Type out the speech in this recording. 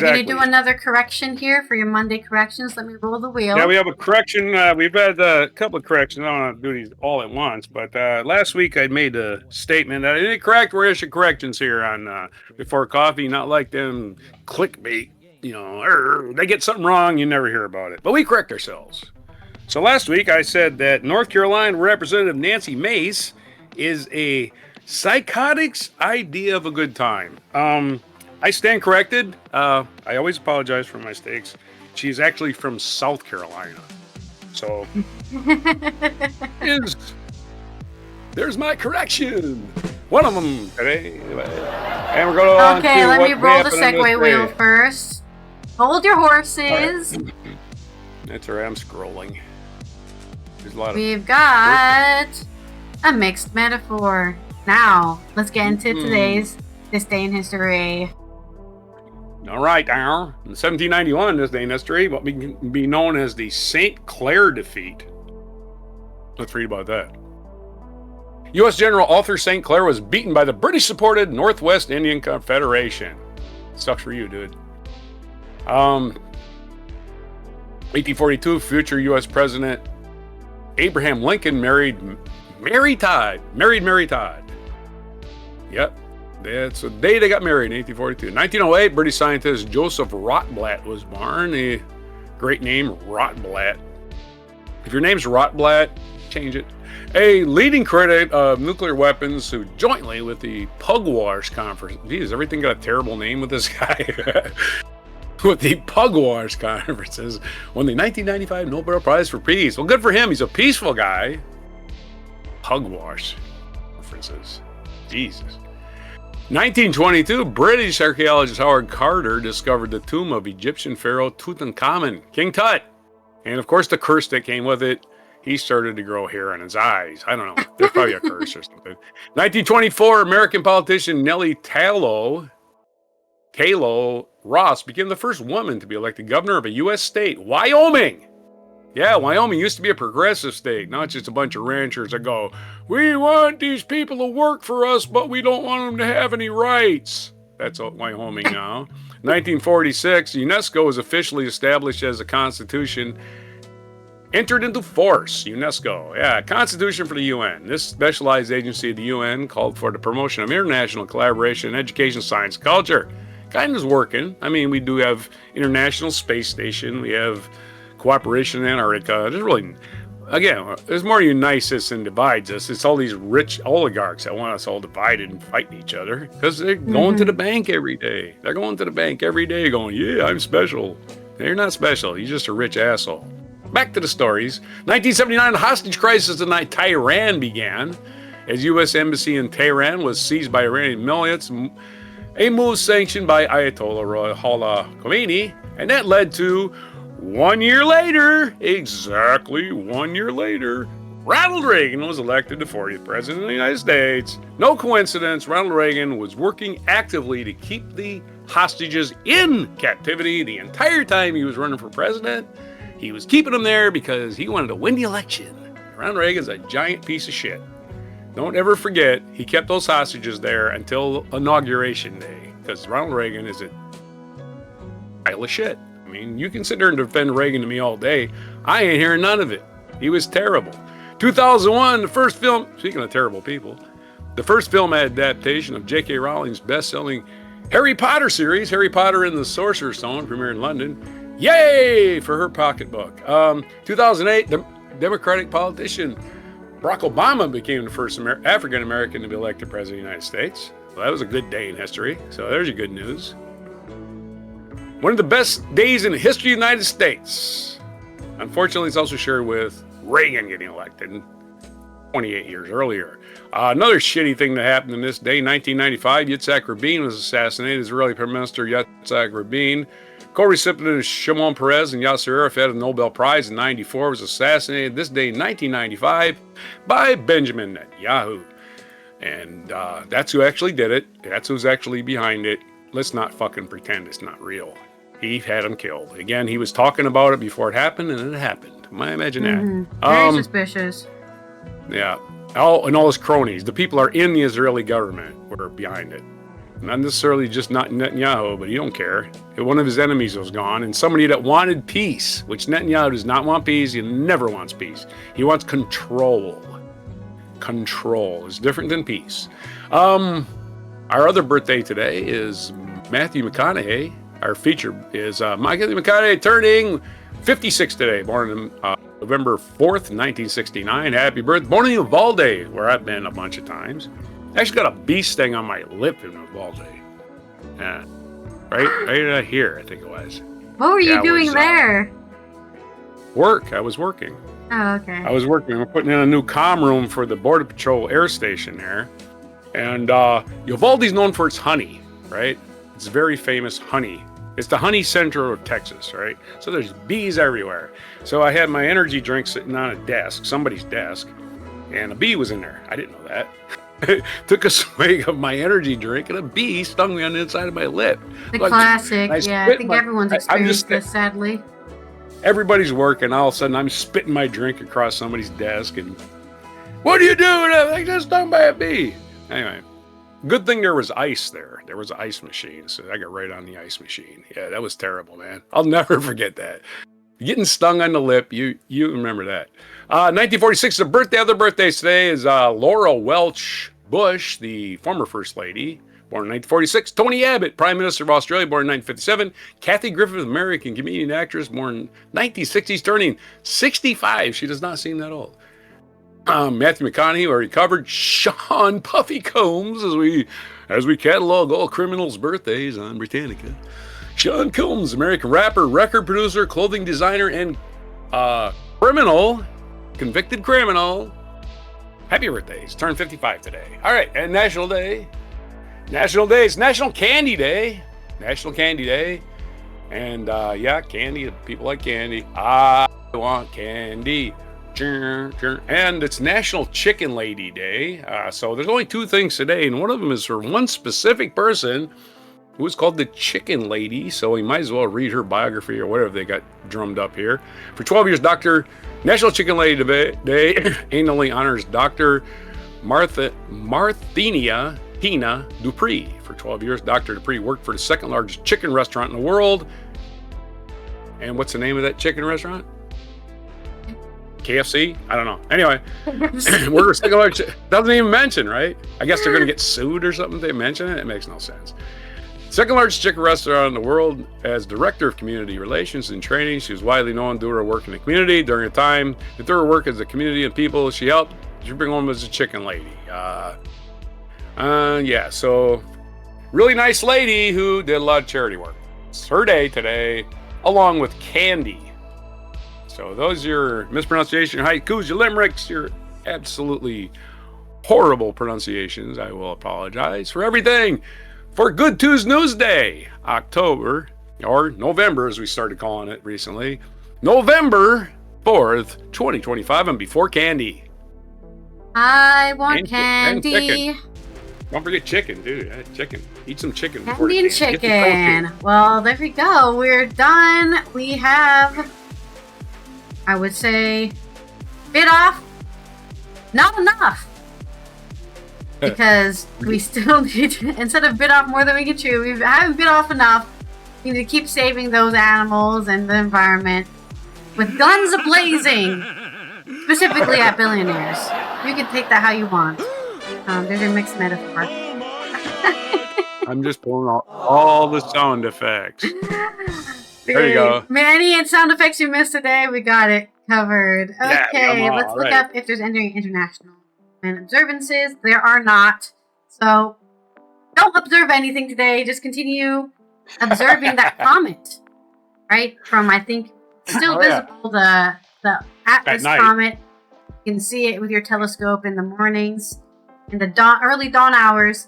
We're going to do another correction here for your Monday corrections. Let me roll the wheel. Yeah, we have a correction. We've had a couple of corrections. I don't want to do these all at once, but last week I made a statement that I didn't correct. We're issuing corrections here on Before Coffee, not like them clickbait. You know, they get something wrong, you never hear about it. But we correct ourselves. So last week I said that North Carolina Representative Nancy Mace is a psychotic's idea of a good time. I stand corrected. I always apologize for my mistakes. She's actually from South Carolina. So, there's my correction. One of them today. And we're going to Okay, let me roll the segue wheel first. Hold your horses. Right. That's all right, I'm scrolling. There's a lot We've got a mixed metaphor. Now, let's get into This Day in History. All right, now, in 1791, this day in history, what can be known as the St. Clair defeat. Let's read about that. U.S. General Arthur St. Clair was beaten by the British-supported Northwest Indian Confederation. Sucks for you, dude. 1842, future U.S. President Abraham Lincoln married Mary Todd. Yep. That's the day they got married in 1842. 1908, British scientist Joseph Rotblat was born. A great name, Rotblat. If your name's Rotblat, change it. A leading critic of nuclear weapons who jointly with the Pugwash Conference. Geez, everything got a terrible name with this guy. With the Pugwash Conferences, won the 1995 Nobel Prize for Peace. Well, good for him. He's a peaceful guy. Pugwash Conferences. Jesus. 1922, British archaeologist Howard Carter discovered the tomb of Egyptian pharaoh Tutankhamun, King Tut. And of course, the curse that came with it, he started to grow hair on his eyes. I don't know. There's probably a curse or something. 1924, American politician Nelly Tallow Ross became the first woman to be elected governor of a U.S. state, Wyoming. Yeah, Wyoming used to be a progressive state, not just a bunch of ranchers that go, we want these people to work for us, but we don't want them to have any rights. That's Wyoming now. 1946, UNESCO was officially established as a constitution, entered into force. UNESCO, yeah, Constitution for the UN. This specialized agency of the UN called for the promotion of international collaboration in education, science, culture. Kind of is working. I mean, we do have International Space Station. We have cooperation in Antarctica. There's really, again, there's more unites us than divides us. It's all these rich oligarchs that want us all divided and fighting each other because they're going to the bank every day. They're going to the bank every day going, yeah, I'm special. You're not special. You're just a rich asshole. Back to the stories. 1979, the hostage crisis in Tehran began as U.S. Embassy in Tehran was seized by Iranian militants, a move sanctioned by Ayatollah Ruhollah Khomeini, and that led to 1 year later, exactly 1 year later, Ronald Reagan was elected the 40th President of the United States. No coincidence, Ronald Reagan was working actively to keep the hostages in captivity the entire time he was running for president. He was keeping them there because he wanted to win the election. Ronald Reagan's a giant piece of shit. Don't ever forget, he kept those hostages there until Inauguration Day, because Ronald Reagan is a pile of shit. I mean, you can sit there and defend Reagan to me all day. I ain't hearing none of it. He was terrible. 2001, the first film, speaking of terrible people, the first film adaptation of J.K. Rowling's best-selling Harry Potter series, Harry Potter and the Sorcerer's Stone, premiered in London. Yay for her pocketbook. 2008, the Democratic politician Barack Obama became the first African-American to be elected President of the United States. Well, that was a good day in history. So there's your good news. One of the best days in the history of the United States. Unfortunately, it's also shared with Reagan getting elected 28 years earlier. Another shitty thing that happened in this day, 1995, Yitzhak Rabin was assassinated. Israeli Prime Minister Yitzhak Rabin, co-recipient of Shimon Peres and Yasser Arafat of the Nobel Prize in 1994, was assassinated this day in 1995 by Benjamin Netanyahu. And that's who actually did it. That's who's actually behind it. Let's not fucking pretend it's not real. He had him killed. Again, he was talking about it before it happened, and it happened. I imagine that. Very suspicious. Yeah. And all his cronies. The people are in the Israeli government were behind it. Not necessarily just not Netanyahu, but he don't care. One of his enemies was gone, and somebody that wanted peace, which Netanyahu does not want peace. He never wants peace. He wants control. Control is different than peace. Our other birthday today is Matthew McConaughey. Our feature is Matthew McConaughey turning 56 today, born on November 4th, 1969. Happy birthday. Born in Uvalde, where I've been a bunch of times. I actually got a bee sting on my lip in Uvalde. Yeah. Right here, I think it was. What were you doing there? Work. I was working. Oh, okay. I was working. We're putting in a new comm room for the Border Patrol air station there. And Uvalde's known for its honey, right? It's very famous honey. It's the honey center of Texas, right? So there's bees everywhere. So I had my energy drink sitting on a desk, somebody's desk, and a bee was in there. I didn't know that. Took a swig of my energy drink, and a bee stung me on the inside of my lip. The classic, yeah. I think everyone's experienced this, sadly. Everybody's working. All of a sudden, I'm spitting my drink across somebody's desk, and what are you doing? I got stung by a bee. Anyway, good thing there was ice there. There was an ice machine, so I got right on the ice machine. Yeah, that was terrible, man. I'll never forget that. Getting stung on the lip, you remember that. 1946, the birthday. Other birthdays today is Laura Welch Bush, the former First Lady, born in 1946. Tony Abbott, Prime Minister of Australia, born in 1957. Kathy Griffith, American comedian actress, born in 1960s, turning 65. She does not seem that old. Matthew McConaughey, already covered. Sean Puffy Combs, as we catalog all criminals' birthdays on Britannica. Sean Combs, American rapper, record producer, clothing designer, and convicted criminal. Happy birthday. He's turned 55 today. All right, and National Day. It's National Candy Day. National Candy Day. And yeah, candy. People like candy. I want candy. And it's National Chicken Lady Day. So there's only two things today, and one of them is for one specific person who is called the Chicken Lady. So we might as well read her biography or whatever they got drummed up here. For 12 years, National Chicken Lady Day annually honors Dr. Marthenia Pina Dupree. For 12 years, Dr. Dupree worked for the second largest chicken restaurant in the world. And what's the name of that chicken restaurant? KFC? I don't know. Anyway, we're second largest. Doesn't even mention, right? I guess they're going to get sued or something if they mention it. It makes no sense. Second largest chicken restaurant in the world. As director of community relations and training, she was widely known due to her work in the community. During a time that through her work as a community and people she helped, she bring home as a chicken lady. Yeah, so really nice lady who did a lot of charity work. It's her day today, along with candy. So those are your mispronunciation, haikus, your limericks, your absolutely horrible pronunciations. I will apologize for everything. For Good Tuesday News Day, October, or November as we started calling it recently, November 4th, 2025, and before candy. I want candy. Don't forget chicken, dude. Chicken. Eat some chicken. Candy and chicken. Well, there we go. We're done. We have, I would say, bit off. Not enough. Because we still need to, instead of bit off more than we can chew, we haven't bit off enough. We need to keep saving those animals and the environment with guns a-blazing, specifically at billionaires. You can take that how you want. There's your mixed metaphor. I'm just pulling out all the sound effects. There you go. Many sound effects you missed today. We got it covered. Okay, yeah, let's look up if there's any international observances. There are not. So don't observe anything today. Just continue observing that comet, right? From, I think, still visible, the Atlas comet. You can see it with your telescope in the mornings, in the early dawn hours.